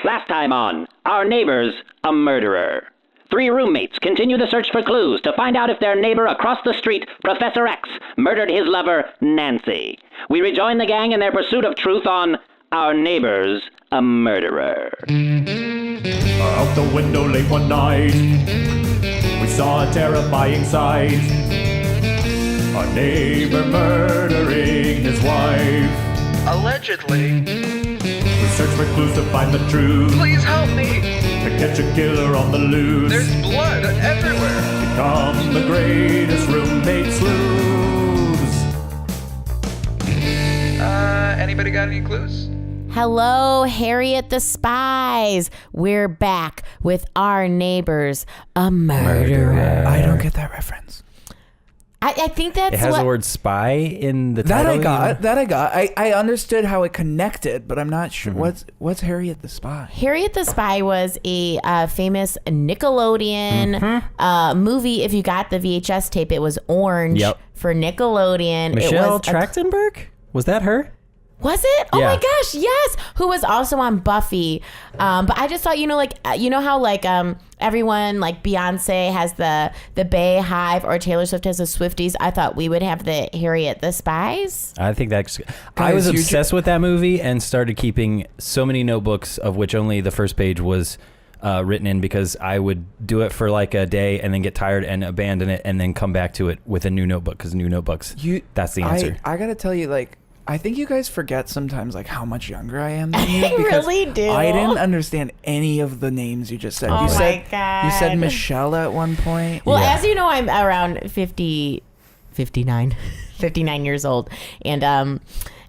Last time on Our Neighbor's a Murderer. 3 roommates continue the search for clues to find out if their neighbor across the street, Professor X, murdered his lover, Nancy. We rejoin the gang in their pursuit of truth on Our Neighbor's a Murderer. Out the window late one night, we saw a terrifying sight. Our neighbor murdering his wife. Allegedly. We search for clues to find the truth. Please help me. To catch a killer on the loose. There's blood everywhere. Become the greatest roommate sleuths. Anybody got any clues? Hello, Harriet the Spies. We're back with Our Neighbors a Murderer. I don't get that reference. I think that's it has what... the word spy in the title. That I got. I understood how it connected, but I'm not sure. What's Harriet the Spy? Harriet the Spy was a famous Nickelodeon movie. If you got the VHS tape, it was orange for Nickelodeon. Michelle Trachtenberg? Was that her? Was it? Oh Yeah. my gosh, yes. Who was also on Buffy. But I just thought, you know how everyone like Beyonce has the Bay Hive or Taylor Swift has the Swifties. I thought we would have the Harriet the Spies. I think that's... I was obsessed with that movie and started keeping so many notebooks of which only the first page was written in because I would do it for like a day and then get tired and abandon it and then come back to it with a new notebook because new notebooks, that's the answer. I gotta tell you, I think you guys forget sometimes how much younger I am than you. I really do. I didn't understand any of the names you just said. Oh You my God. You said Michelle at one point. Well, as you know, I'm around 59 years old. And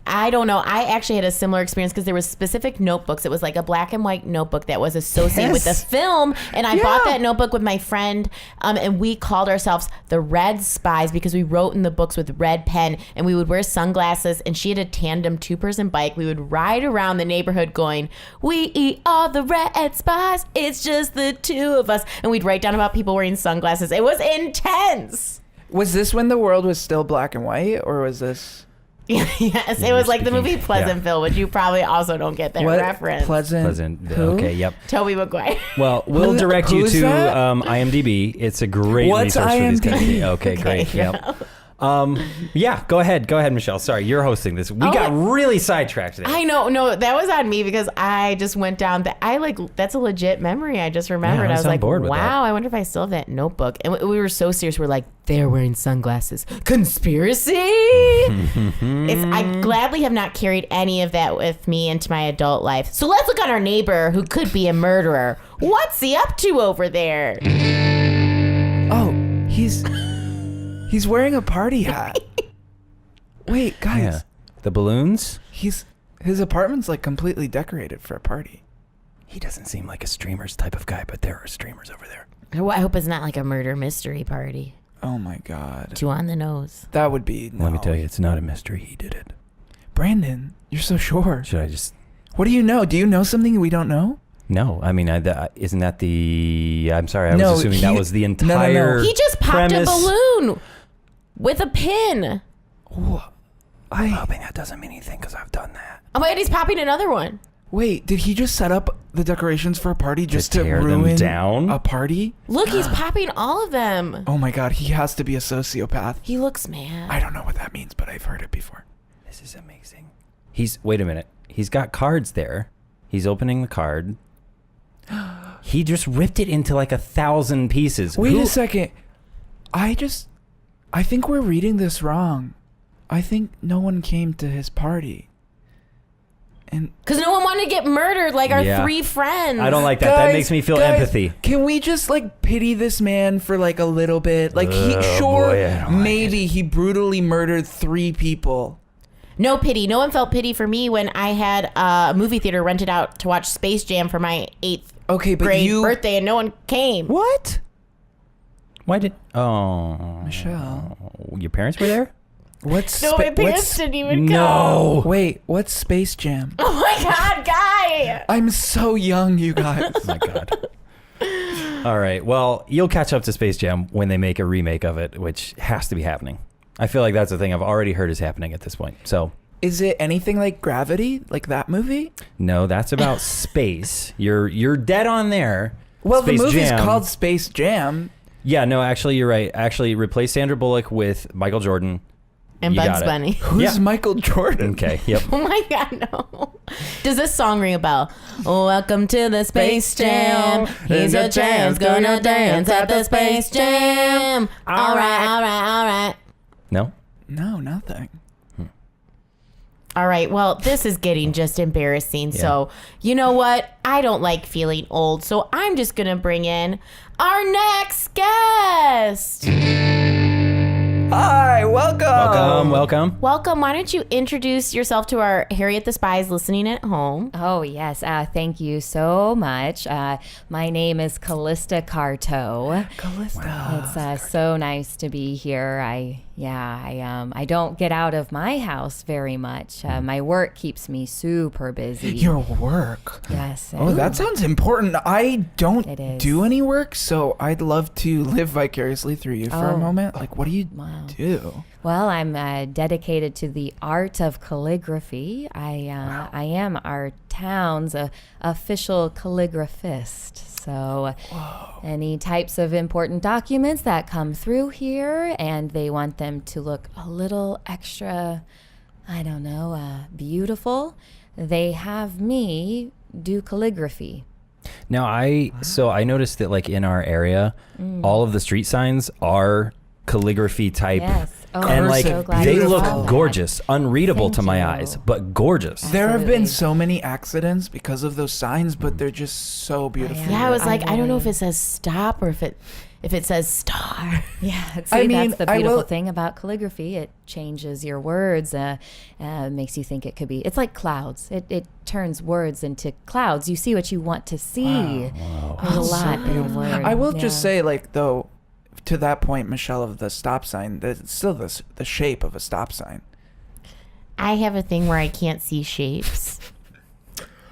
I don't know. I actually had a similar experience because there was specific notebooks. It was like a black and white notebook that was associated with the film. And I bought that notebook with my friend. And we called ourselves the Red Spies because we wrote in the books with red pen. And we would wear sunglasses. And she had a tandem 2-person bike. We would ride around the neighborhood going, "We are the Red Spies. It's just the 2 of us." And we'd write down about people wearing sunglasses. It was intense. Was this when the world was still black and white, or was this... Yes, it was like the movie Pleasantville, which you probably also don't get that reference. Pleasantville. Okay, yep. Tobey Maguire. Well, we'll direct you to IMDb. It's a great resource for these kind of things. Okay, great. Yep. Go ahead, Michelle. Sorry, you're hosting this. We got really sidetracked today. I know. No, that was on me because I just went down. That's a legit memory. I just remembered. Yeah, I was like, wow, I wonder if I still have that notebook. And we were so serious. We're like, they're wearing sunglasses. Conspiracy. I gladly have not carried any of that with me into my adult life. So let's look on our neighbor who could be a murderer. What's he up to over there? Oh, He's wearing a party hat. Wait, guys. Yeah. The balloons? His apartment's completely decorated for a party. He doesn't seem like a streamers type of guy, but there are streamers over there. I hope it's not like a murder mystery party. Oh my God. 2 on the nose. That would be... No. Let me tell you, it's not a mystery. He did it. Brandon, you're so sure. Should I just... What do you know? Do you know something we don't know? No, I mean, isn't that the... I'm sorry, I was assuming that was the entire... No. He just popped a balloon with a pin. I'm hoping that doesn't mean anything because I've done that. Oh my God, he's popping another one. Wait, did he just set up the decorations for a party just to tear ruin them down? A party? Look, he's popping all of them. Oh my God, he has to be a sociopath. He looks mad. I don't know what that means, but I've heard it before. This is amazing. Wait a minute. He's got cards there. He's opening the card. He just ripped it into 1,000 pieces. Wait a second. I think we're reading this wrong. I think no one came to his party. Because no one wanted to get murdered like our 3 friends. I don't like that. That makes me feel empathy. Can we just pity this man for a little bit? He brutally murdered 3 people. No pity. No one felt pity for me when I had a movie theater rented out to watch Space Jam for my 8th grade birthday and no one came. What? Why did... Michelle. Your parents were there? My parents didn't even come. No. Wait, what's Space Jam? Oh my God, Guy. I'm so young, you guys. Oh my God. All right. Well, you'll catch up to Space Jam when they make a remake of it, which has to be happening. I feel like that's the thing I've already heard is happening at this point. So Is it anything like Gravity, like that movie? No, that's about space. You're dead on there. Well, Space the movie's Jam. called Space Jam. Yeah, no, actually, you're right. Actually, replace Sandra Bullock with Michael Jordan. And You Bugs got it. Bunny. Who's Michael Jordan? Okay, yep. Oh my God, no. Does this song ring a bell? Welcome to the Space Jam. Here's your chance, gonna dance at the Space Jam. All right. No? No, nothing. All right, well, this is getting just embarrassing. So, you know what? I don't like feeling old, so I'm just going to bring in our next guest. Hi, welcome. Welcome. Welcome. Why don't you introduce yourself to our Harriet the Spies listening at home? Oh, yes. Thank you so much. My name is Callista Carteau. Callista. It's so nice to be here. I don't get out of my house very much. My work keeps me super busy. Your work. Yes. Oh, that sounds important. I don't It is. do any work, so I'd love to live vicariously through you for a moment. Like, what do you do? Well, I'm dedicated to the art of calligraphy. I am our town's official calligraphist. So any types of important documents that come through here and they want them to look a little extra, beautiful, they have me do calligraphy. Now, I noticed that, like, in our area, all of the street signs are calligraphy type. Yes. Oh, And, I'm like, so glad they you look saw that. gorgeous. Unreadable Thank to my you. eyes, but gorgeous. There have been Absolutely. so many accidents because of those signs, but they're just so beautiful. Yeah, I was like, I don't know if really- it says stop or if it says star. Yeah, I see, mean, that's the I beautiful will- thing about calligraphy. It changes your words, makes you think it could be. It's like clouds. It turns words into clouds. You see what you want to see. There's a lot in a word. I will just Yeah. say, like, though, to that point, Michelle, of the stop sign, it's still the shape of a stop sign. I have a thing where I can't see shapes.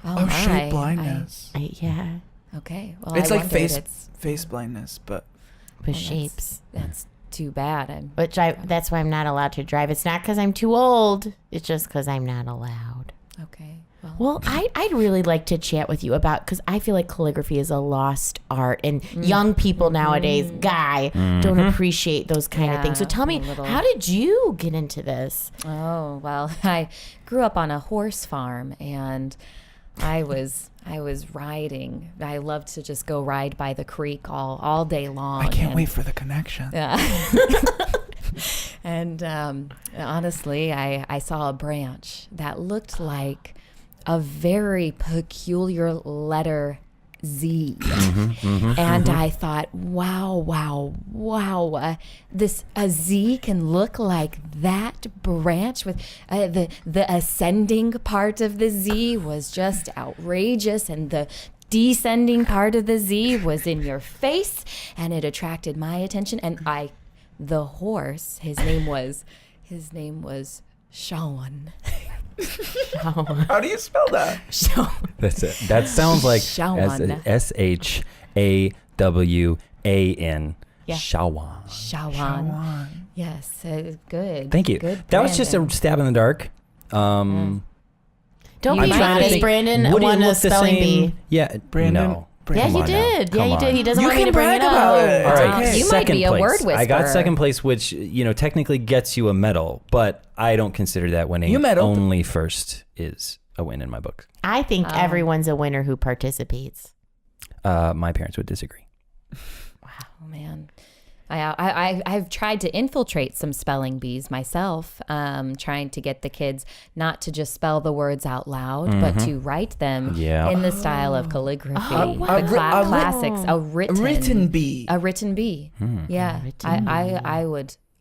Oh, my. shape blindness. Yeah, Okay. Well, It's I like wondered, face blindness, but with well, shapes. That's too bad. That's why I'm not allowed to drive. It's not because I'm too old. It's just because I'm not allowed. Okay. Well, I'd really like to chat with you about, because I feel like calligraphy is a lost art, and young people nowadays, don't appreciate those kind of things. So Yeah, tell me, a little. how did you get into this? Oh, well, I grew up on a horse farm, and I was riding. I loved to just go ride by the creek all day long. I can't and- wait for the connection. And honestly, I saw a branch that looked like a very peculiar letter Z. And I thought, wow. This a Z can look like that branch with the ascending part of the Z was just outrageous, and the descending part of the Z was in your face, and it attracted my attention. And the horse, his name was Shawan. How do you spell that? That's it. That sounds like Shawan. SHAWAN. Yeah. Shawan. Shawan. Yes, good. Thank you. Good, That was just a Brandon. stab in the dark. Don't You be might modest, think- Brandon. Would it Won a look the spelling same? bee. Yeah, Brandon? No. Yeah, Come you on did. now. Yeah, Come you did. on. He doesn't You want me can to bring it brag about up. it. All It's right, okay. You might second be a place. word I got whisperer. second place, which technically gets you a medal, but I don't consider that winning. You medaled. Only first is a win in my book. I think everyone's a winner who participates. My parents would disagree. Oh man, I've tried to infiltrate some spelling bees myself, trying to get the kids not to just spell the words out loud, but to write them Yeah. in the style of calligraphy. Oh, wow. The classics, a written bee. a written bee. Yeah,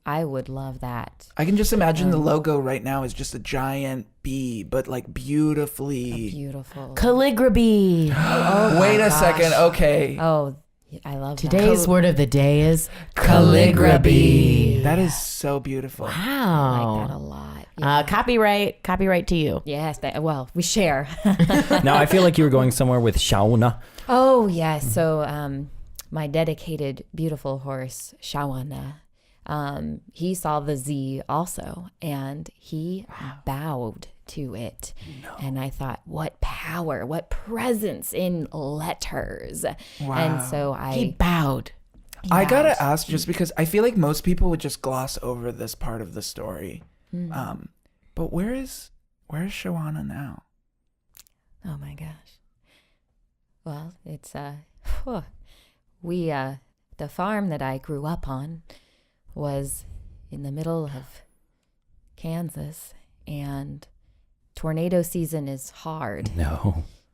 I would love that. I can just imagine the logo right now is just a giant bee, but like beautifully. Beautiful. Calligraphy. Wait a second. Okay. Oh, I love Today's that. word of the day is calligraphy. That is so beautiful. I Wow. like that a lot. Yeah. Copyright to you. Yes, well, we share. Now, I feel like you were going somewhere with Shauna. Oh, yes. So my dedicated, beautiful horse, Shawana, he saw the Z also, and he bowed to it. And I thought, what power, what presence in letters. Wow. And so He bowed. I gotta ask, just because I feel like most people would just gloss over this part of the story. But where is Shawana now? Oh my gosh. Well, it's the farm that I grew up on was in the middle of Kansas, and tornado season is hard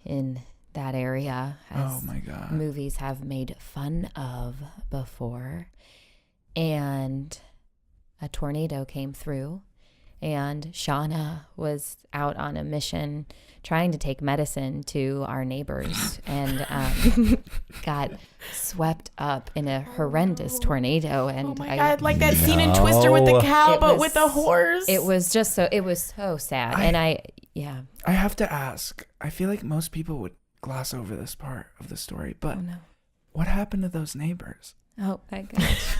in that area, as Oh my God. movies have made fun of before. And a tornado came through, and Shauna was out on a mission trying to take medicine to our neighbors and got swept up in a horrendous tornado. And Oh my God, like that scene in Twister with the cow, but with the horse. It was so sad. And I have to ask. I feel like most people would gloss over this part of the story, but what happened to those neighbors? Oh my gosh.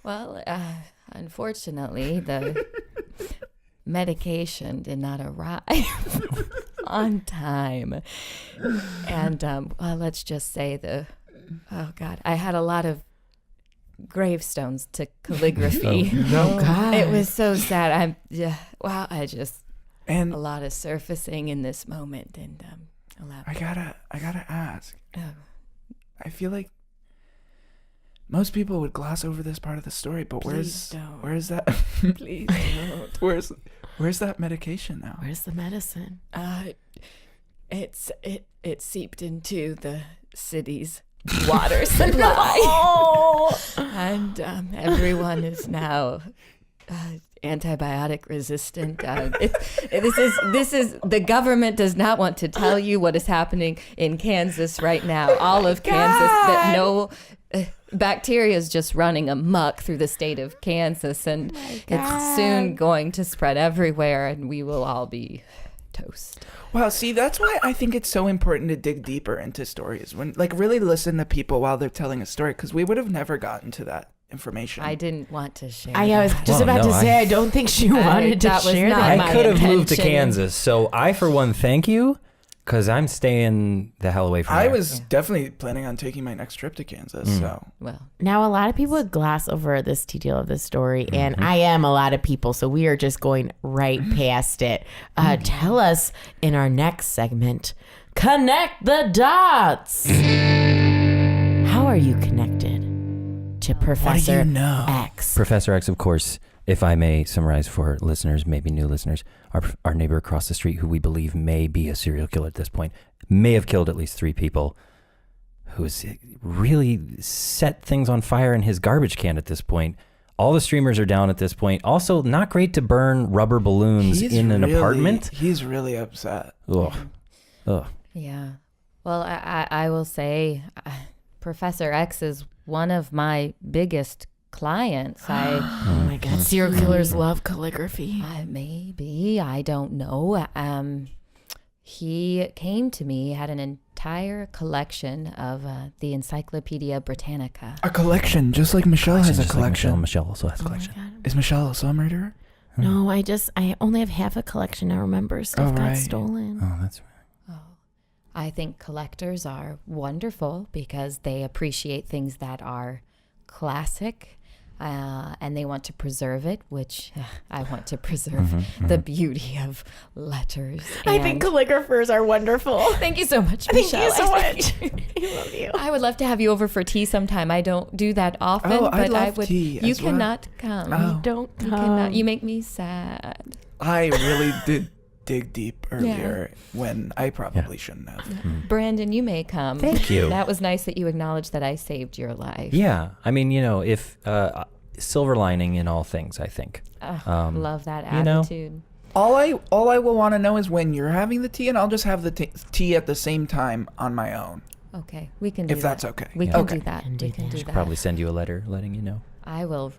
Well, unfortunately, the medication did not arrive on time. And let's just say I had a lot of gravestones to calligraphy. Oh God. It was so sad. And a lot of surfacing in this moment, and I gotta ask. Oh. I feel like most people would gloss over this part of the story, but where's that? Please don't. Where's that medication now? Where's the medicine? It seeped into the city's water supply. And everyone is now antibiotic resistant. This is the government does not want to tell you what is happening in Kansas right now. All of Kansas, that no bacteria is just running amok through the state of Kansas, and it's soon going to spread everywhere, and we will all be toast. Well, see, that's why I think it's so important to dig deeper into stories, when really listen to people while they're telling a story, because we would have never gotten to that information. I didn't want to share. I was just about to say, I don't think she wanted to that was share not that. my I could have moved to intention. Kansas, so I, for one, thank you, because I'm staying the hell away from I there. was definitely planning on taking my next trip to Kansas, so. Well, Now, a lot of people would gloss over this detail of this story, and I am a lot of people, so we are just going right past it. Tell us in our next segment, connect the dots. How are you connected to Professor What do you know? X? Professor X, of course, if I may summarize for listeners, maybe new listeners, our neighbor across the street, who we believe may be a serial killer at this point, may have killed at least 3 people, who has really set things on fire in his garbage can at this point. All the streamers are down at this point. Also, not great to burn rubber balloons in an apartment. He's really upset. Ugh. yeah. Well, I will say Professor X is one of my biggest clients. Oh my God, serial killers love calligraphy. Maybe, I don't know. He came to me, had an entire collection of the Encyclopedia Britannica. A collection, just like Michelle has a Just like collection. Michelle also has a collection. Is Michelle also a murderer? No, I only have half a collection now. Remember, stuff got right. stolen. Oh, that's right. I think collectors are wonderful because they appreciate things that are classic, and they want to preserve it, which I want to preserve the beauty of letters. I think calligraphers are wonderful. Thank you so much, Thank Michelle. you so much. I love you. I would love to have you over for tea sometime. I don't do that often, Oh, but I'd love I would. tea You as well. cannot come. Oh. Don't You come. cannot. You make me sad. I really did dig deep earlier when I probably shouldn't have. Brandon, you may come. Thank you. That was nice that you acknowledged that I saved your life. Yeah, I mean, if silver lining in all things, I think. Love that you know. attitude. All I will want to know is when you're having the tea, and I'll just have the tea at the same time on my own. Okay, we can do If that. that's okay. We Yeah. can Okay. do that. We can do that. Probably send you a letter letting you know. I will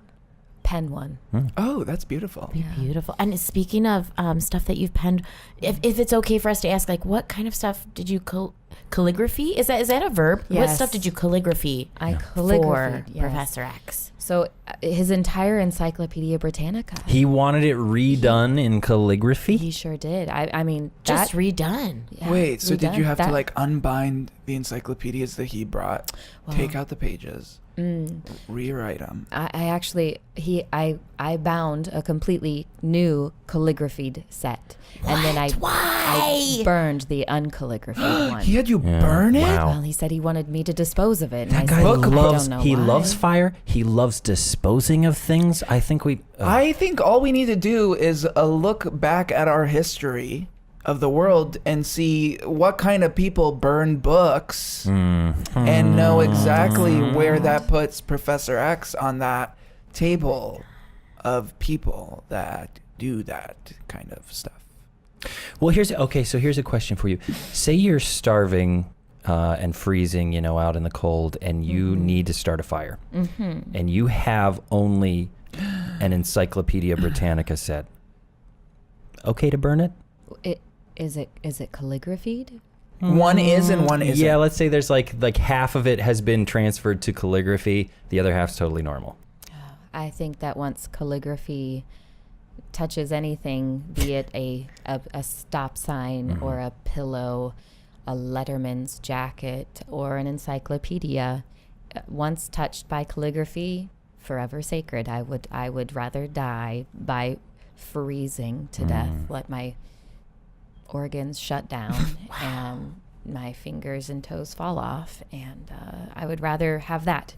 pen one. Oh, that's beautiful. Beautiful. And speaking of stuff that you've penned, if it's okay for us to ask, like, what kind of stuff did you calligraphy? Is that a verb? What Yes. stuff did you calligraphy I for calligraphed, yes. Professor X? So his entire Encyclopedia Britannica. He wanted it redone in calligraphy. He sure did. I mean, Just that, redone. yeah, Wait, so did you redone. have That- to like unbind the encyclopedias that he brought, take out the pages, rewrite them? I actually I bound a completely new calligraphied set, and then I burned the uncalligraphied one. He had you burn it? Wow. Well, he said he wanted me to dispose of it. And That I guy said, I loves. don't know He why. loves fire. He loves disposing of things. I think we. I think all we need to do is a look back at our history of the world and see what kind of people burn books and know exactly where that puts Professor X on that table of people that do that kind of stuff. Well, here's a question for you. Say you're starving and freezing, out in the cold, and you need to start a fire, and you have only an Encyclopedia Britannica set. Okay to burn it? Is it calligraphied? One is and one isn't. Yeah, let's say there's like half of it has been transferred to calligraphy. The other half's totally normal. I think that once calligraphy touches anything, be it a stop sign or a pillow, a letterman's jacket, or an encyclopedia, once touched by calligraphy, forever sacred. I would rather die by freezing to death, let my organs shut down and my fingers and toes fall off, and I would rather have that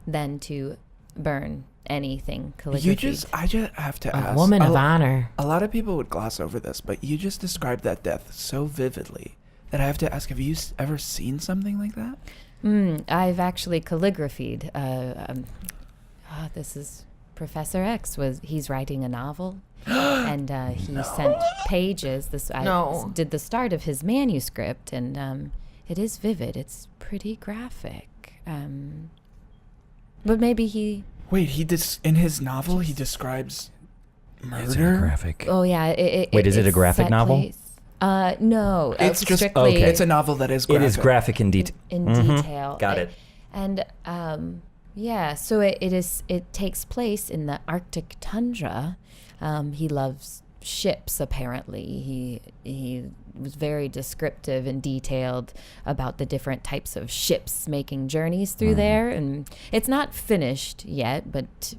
than to burn anything calligraphy. I just have to ask. Woman of honor. A lot of people would gloss over this, but you just described that death so vividly that I have to ask, have you ever seen something like that? I've actually calligraphied. This is Professor X. He's writing a novel, and he sent pages. I did the start of his manuscript, and it is vivid. It's pretty graphic. But maybe he. Wait, in his novel he describes It's murder? graphic. Oh yeah. Wait, is it a graphic set novel? place. No, It's just strictly okay. It's a novel that is graphic. It is graphic in detail. in detail. Got it. And yeah, so it takes place in the Arctic tundra. He loves ships, apparently. He was very descriptive and detailed about the different types of ships making journeys through there. And it's not finished yet, but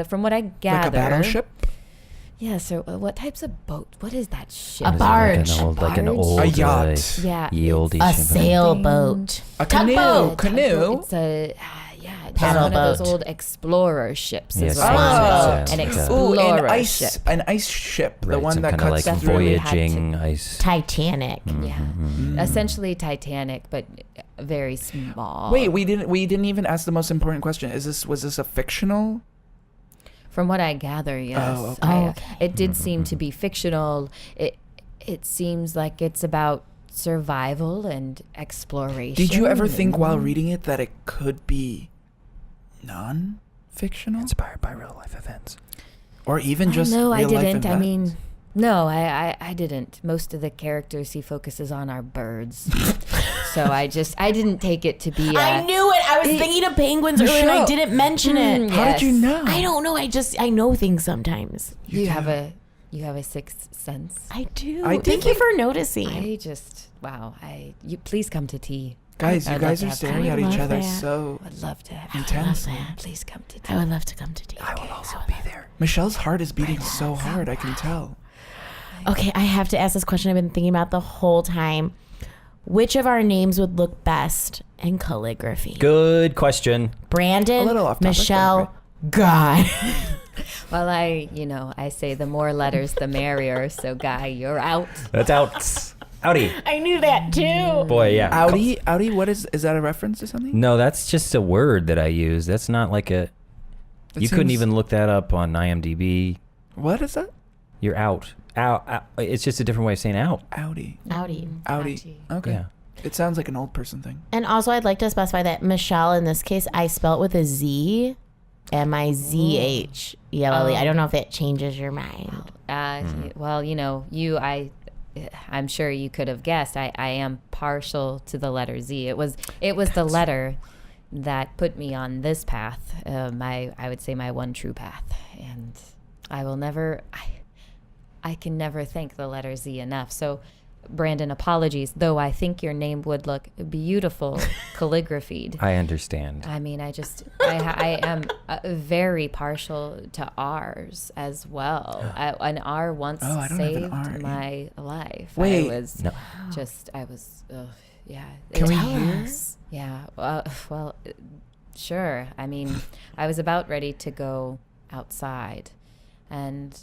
from what I gather, Like a battleship? Yeah. So what types of boat? What is that ship? A barge. Like an old A yacht. Yeah, ye olde A ship. sailboat. A canoe. Tugboat. Canoe. It's a it's Paddle one of those boat. old explorer ships. Yes, is what yes, an yes, yes. explorer Ooh, ship. an ice ship. The Right, one some that kind of cuts like through. really had voyaging ice. Titanic. Yeah, essentially Titanic, but very small. Wait, we didn't even ask the most important question. Was this a fictional? From what I gather, yes. Oh, okay. Okay. It did seem to be fictional. It seems like it's about survival and exploration. Did you ever think while reading it that it could be non-fictional? Inspired by real life events. Or even just No, I real life didn't. I events? mean, no, I didn't. Most of the characters he focuses on are birds. So I didn't take it to be I knew it. I was thinking of penguins earlier and I Michelle. didn't mention it. How did you know? I don't know. I know things sometimes. You have a sixth sense. I do. I Thank do. you for noticing. You please come to tea. Guys, you I'd guys love are to have staring tea. at I each love other that. so Would love to have intense. that. Please come to tea. I would love to come to tea. I will also be there. Michelle's heart is beating so hard, I can tell. Okay, I have to ask this question I've been thinking about the whole time. Which of our names would look best in calligraphy? Good question. Brandon, A little off topic, Michelle, Guy. Well, I say the more letters, the merrier. So, Guy, you're out. That's out. Outie. I knew that too. Boy, yeah. Audi, what is that a reference to something? No, that's just a word that I use. That's not like a. You couldn't seems- even look that up on IMDb. What is that? You're out. Out. It's just a different way of saying out. Audi. Audi. Audi. Okay. Yeah. It sounds like an old person thing. And also, I'd like to specify that Michelle, in this case, I spell it with a Z, M-I-Z-H-E-L-L-E. I don't know if it changes your mind. Well, I'm sure you could have guessed, I am partial to the letter Z. It was the letter that put me on this path, I would say my one true path. And I will never, I can never thank the letter Z enough. So, Brandon, apologies, though I think your name would look beautiful calligraphied. I understand. I mean, I am very partial to R's as well. An R once saved my life. Wait. I was, yeah. Can we hear? Yeah. Well, sure. I mean, I was about ready to go outside, and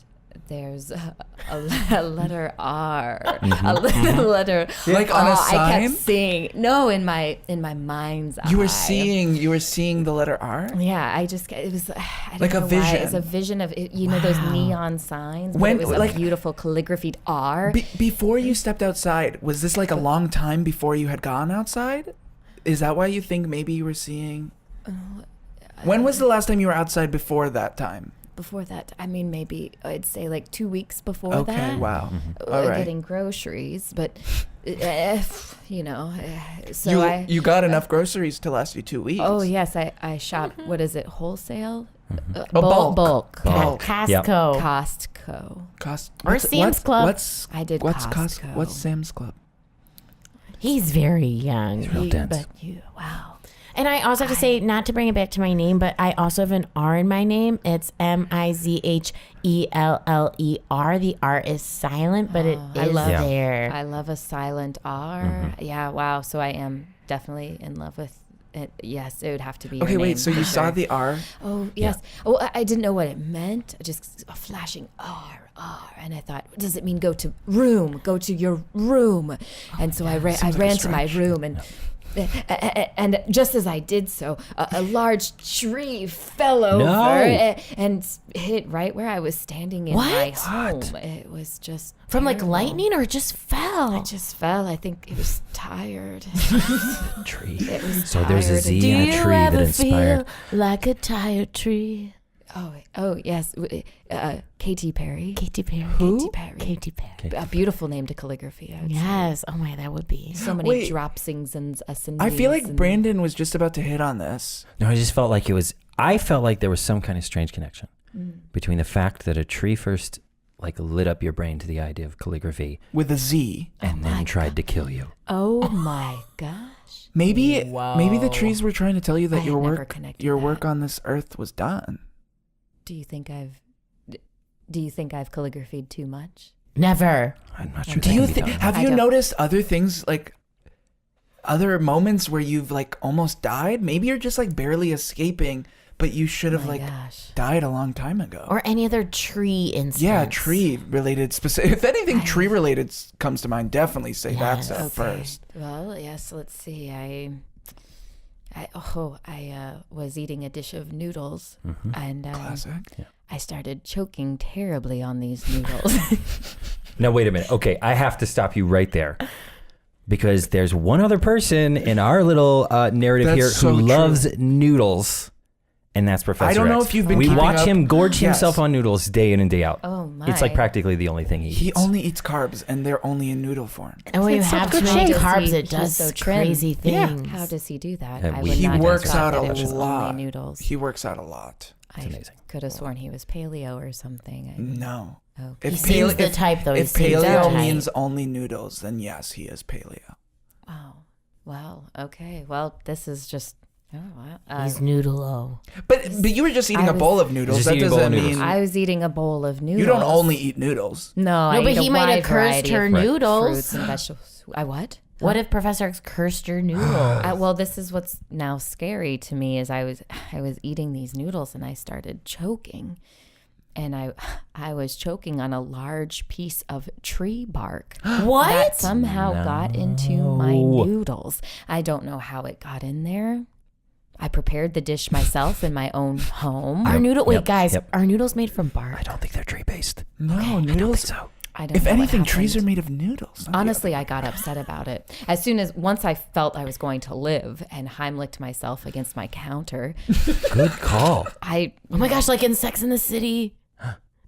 there's a letter R, a letter like on a sign. I kept seeing in my mind's eye. You were seeing the letter R. Yeah, it was I don't like know a vision. Why. It was a vision of those neon signs. When it was like a beautiful calligraphied R. Before you stepped outside, was this like a long time before you had gone outside? Is that why you think maybe you were seeing? When was the last time you were outside before that time? Before that, I mean, maybe I'd say like 2 weeks before that. Okay, wow. All right. Getting groceries, but so you got enough groceries to last you 2 weeks. Oh yes, I shop. What is it? Wholesale? Bulk. Costco. Costco. Or Sam's Club. I did Costco. What's Sam's Club? He's very young. He's real dense. Wow. And I also have to say, not to bring it back to my name, but I also have an R in my name. It's Mizheller. The R is silent, but it is there. I love a silent R. Yeah, wow. So I am definitely in love with it. Yes, it would have to be. Okay, your wait. name, So you saw the R? Oh, yes. Yeah. Oh, I didn't know what it meant. Just a flashing R. And I thought, does it mean go to your room? And so I ran to my room and just as I did so, a large tree fell over and hit right where I was standing in my home. It was just from terrible. like lightning, or it just fell? It just fell. I think it was tired. Tree. It was so there's a tired. Z and a tree that inspired. Feel like a tired tree? Oh yes, Katy Perry. Who? Katy Perry. A beautiful name to calligraphy. I would Yes. say. Oh my, that would be. So many dropsings and ascensions. I feel like Brandon was just about to hit on this. No, I just felt like I felt like there was some kind of strange connection between the fact that a tree first lit up your brain to the idea of calligraphy with a Z, and then tried to kill you. Oh my gosh. Maybe the trees were trying to tell you that your work on this earth was done. Do you think I've calligraphied too much? Never. I'm not sure. Have you noticed other things, like other moments where you've almost died? Maybe you're just barely escaping, but you should have died a long time ago. Or any other tree instance. Yeah, tree related specific. If anything tree related comes to mind, definitely say that stuff first. Well, yes. Let's see. I was eating a dish of noodles, and classic. Yeah. I started choking terribly on these noodles. Now wait a minute. Okay, I have to stop you right there, because there's one other person in our little narrative here who loves noodles, and that's Professor I don't know X. if you've been. We keeping watch up. him gorge himself on noodles day in and day out. Oh my! It's practically the only thing he eats. He only eats carbs, and they're only in noodle form. And when you have too many carbs, it He's does so trim. crazy things. How does he do that? And I would He not have works thought out that a it was lot. only noodles. He works out a lot. It's amazing. Could have sworn he was paleo or something. No. Okay. He seems the type, though. If paleo means only noodles, then yes, he is paleo. Wow. Well, okay. Well, this is just. Oh, wow. He's noodle-o. But you were just eating a bowl of noodles. That doesn't mean I was eating a bowl of noodles. you don't only eat noodles. No, but he might have cursed her noodles. Fruits and vegetables. I what? What if Professor X cursed your noodles? Well, this is what's now scary to me is I was eating these noodles and I started choking. And I was choking on a large piece of tree bark. What? That somehow got into my noodles. I don't know how it got in there. I prepared the dish myself in my own home. Are noodles made from bark? I don't think they're tree based. No, noodles. I don't think so. I don't If know what anything, trees are happened. made of noodles. Honestly, I got upset about it. Once I felt I was going to live and Heimlicked myself against my counter. Good call. Oh my gosh, like in Sex and the City.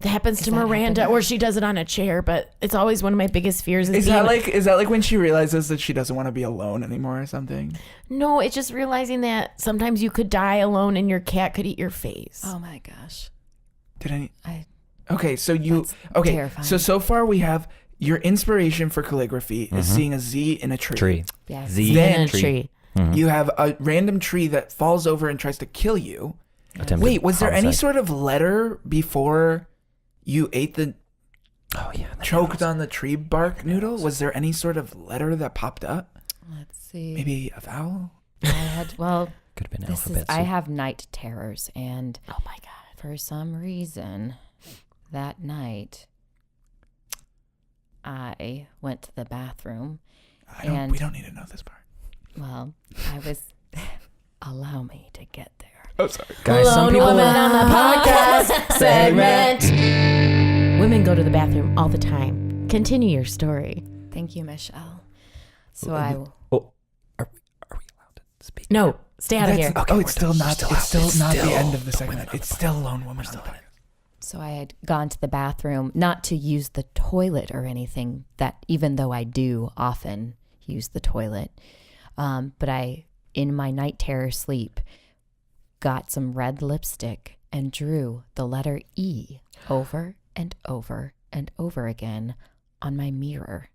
That happens to that Miranda, happen? or she does it on a chair, but it's always one of my biggest fears. Is that like when she realizes that she doesn't want to be alone anymore or something? No, it's just realizing that sometimes you could die alone and your cat could eat your face. Oh my gosh. Okay, so terrifying. so far we have your inspiration for calligraphy is seeing a Z in a tree. Yes. Z Then- in a tree. You have a random tree that falls over and tries to kill you. Attempted Wait, was there any homicide. sort of letter before you ate the Oh yeah. choked on the tree bark noodle? Was there any sort of letter that popped up? Let's see. Maybe a vowel? I had, well, Could have been this is, alphabet. I soup. have night terrors, and Oh my God. for some reason, that night, I went to the bathroom. We don't need to know this part. Well, I was. Allow me to get there. Oh, sorry. Guys, some Lone people woman on the podcast segment. Women go to the bathroom all the time. Continue your story. Thank you, Michelle. So Oh, are we allowed to speak? No, stay out of here. It's still not the end of the segment. It's still Lone Woman on the podcast. So I had gone to the bathroom, not to use the toilet or anything, that even though I do often use the toilet, but I, in my night terror sleep, got some red lipstick and drew the letter E over and over and over again on my mirror,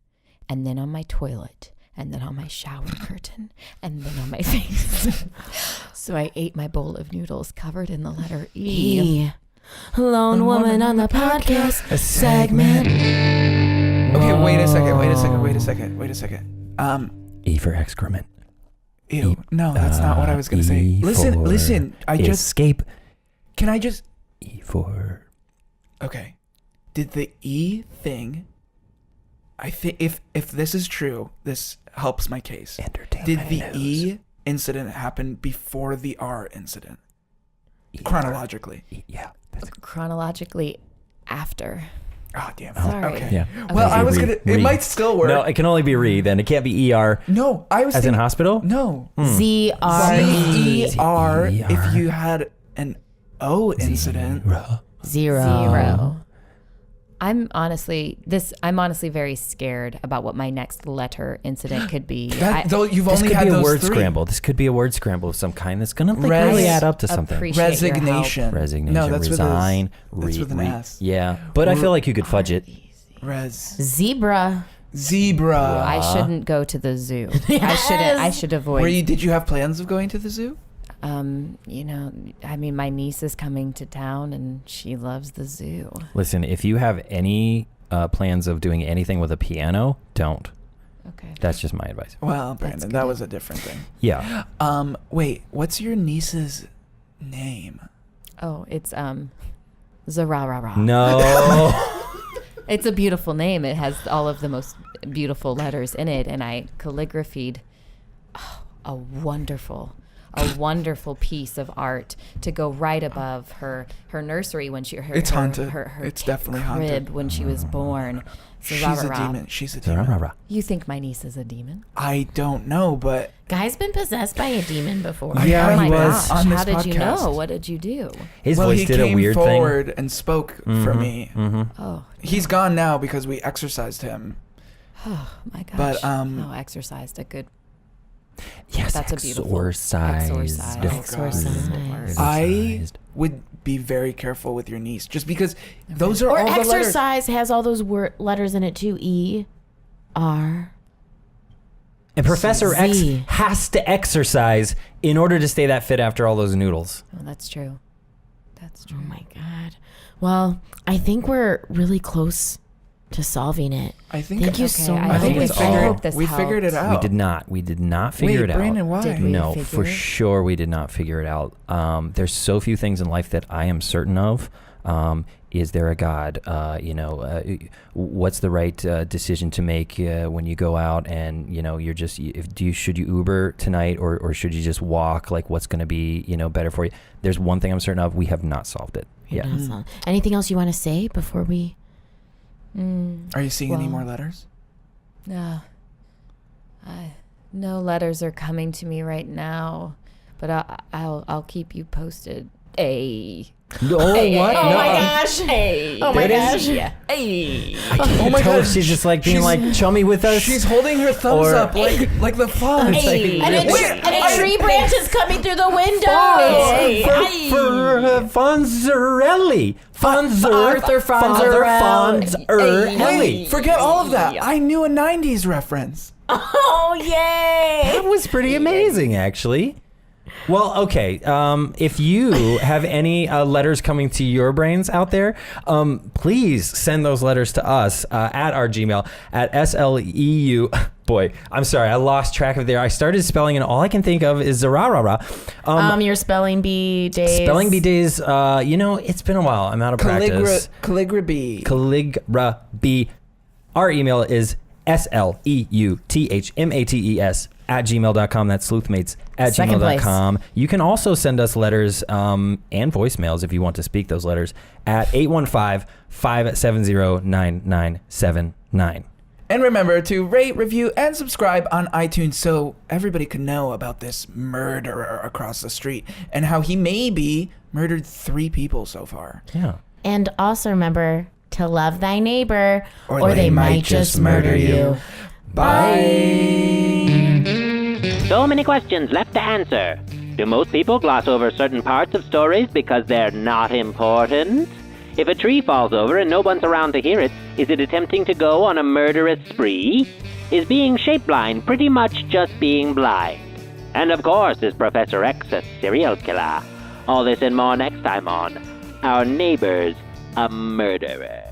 and then on my toilet, and then on my shower curtain, and then on my face. So I ate my bowl of noodles covered in the letter E. Lone woman on the podcast segment. Okay, wait a second. E for excrement. Ew. No, that's not what I was going to say. E Listen. for escape. Can I just... E for Okay. Did the E thing... I think if this is true, this helps my case. entertainment. Did the news. E incident happen before the R incident? Chronologically. Yeah. Chronologically after. Oh, damn it. Sorry. Okay. Yeah. Well, I was Re- going to... re- It might still work. No, it can only be re. Then it can't be ER. No, I was As in thinking... hospital? No. Z-R-E. C-E-R Z-E-R. if you had an O incident. Zero. I'm honestly very scared about what my next letter incident could be. Though you've This only could had be a those word three. scramble. This could be a word scramble of some kind that's gonna like, Res- really add up to something. appreciate your Resignation. Resignation. No, that's resign. that's with an S. Yeah, but I feel like you could fudge it. Zebra. Zebra. I shouldn't go to the zoo. I should avoid. Did you have plans of going to the zoo? My niece is coming to town and she loves the zoo. Listen, if you have any plans of doing anything with a piano, don't. Okay. That's just my advice. Well, Brandon, good. that was a different thing. Yeah. Wait, what's your niece's name? Oh, it's Zararara. No. It's a beautiful name. It has all of the most beautiful letters in it, and I calligraphied a wonderful piece of art to go right above her nursery when she It's haunted. It's definitely crib haunted. when she was born. She's a demon. She's a demon. Rah-rah-rah. You think my niece is a demon? I don't know, but Guy's been possessed by a demon before. Yeah, Oh my he was. gosh! on this How did you podcast. know? What did you do? His well, voice he did a came weird forward and spoke for me. Oh, He's gone now because we exorcised him. oh my gosh! But, exercised a good. Yes, That's a beautiful exorcised. Exorcised. I would be very careful with your niece, just because those are Or all the letters. exercise has all those letters in it too. E, R. And Professor Z. X has to exercise in order to stay that fit after all those noodles. Oh, that's true. That's true. Oh my God. Well, I think we're really close to solving it. I think. Thank you Okay, so I much. think hope we I figured. hope this We figured it helped. out. We did not figure Wait, it out. Brandon, why? Did we? No, figure for it? sure we did not figure it out. There's so few things in life that I am certain of. Is there a God? What's the right decision to make when you go out and you're just should you Uber tonight or should you just walk? Like what's going to be better for you? There's one thing I'm certain of: we have not solved it. Yeah. Anything else you want to say before we? Are you seeing any Well- more letters? No. No letters are coming to me right now, but I'll keep you posted. Hey. Oh, what? Oh No. my gosh. Hey. Oh my There it is. gosh. Hey. Oh my Tell her God. she's just like being She's- like chummy with us. She's holding her thumbs Or- up like the font. Hey. And a tree branch is coming through the window. for Fonzarelli. Arthur Fonzarelli. Forget all of that. I knew a 90s reference. Oh, yay. That was pretty amazing, actually. Well, okay. If you have any letters coming to your brains out there, please send those letters to us at our Gmail at SLEU. Boy, I'm sorry. I lost track of there. I started spelling and all I can think of is Zararara. Your spelling bee days. Spelling bee days, it's been a while. I'm out of practice. Calligraphy. Calligraphy. Our email is SLEUTHMATES @gmail.com. That's sleuthmates Second place. @gmail.com. You can also send us letters and voicemails if you want to speak those letters at 815-570-9979. And remember to rate, review, and subscribe on iTunes so everybody can know about this murderer across the street and how he maybe murdered 3 people so far. Yeah. And also remember to love thy neighbor or they might just murder you. Bye. So many questions left to answer. Do most people gloss over certain parts of stories because they're not important? If a tree falls over and no one's around to hear it, is it attempting to go on a murderous spree? Is being shape blind pretty much just being blind? And of course, is Professor X a serial killer? All this and more next time on Our Neighbor's a Murderer.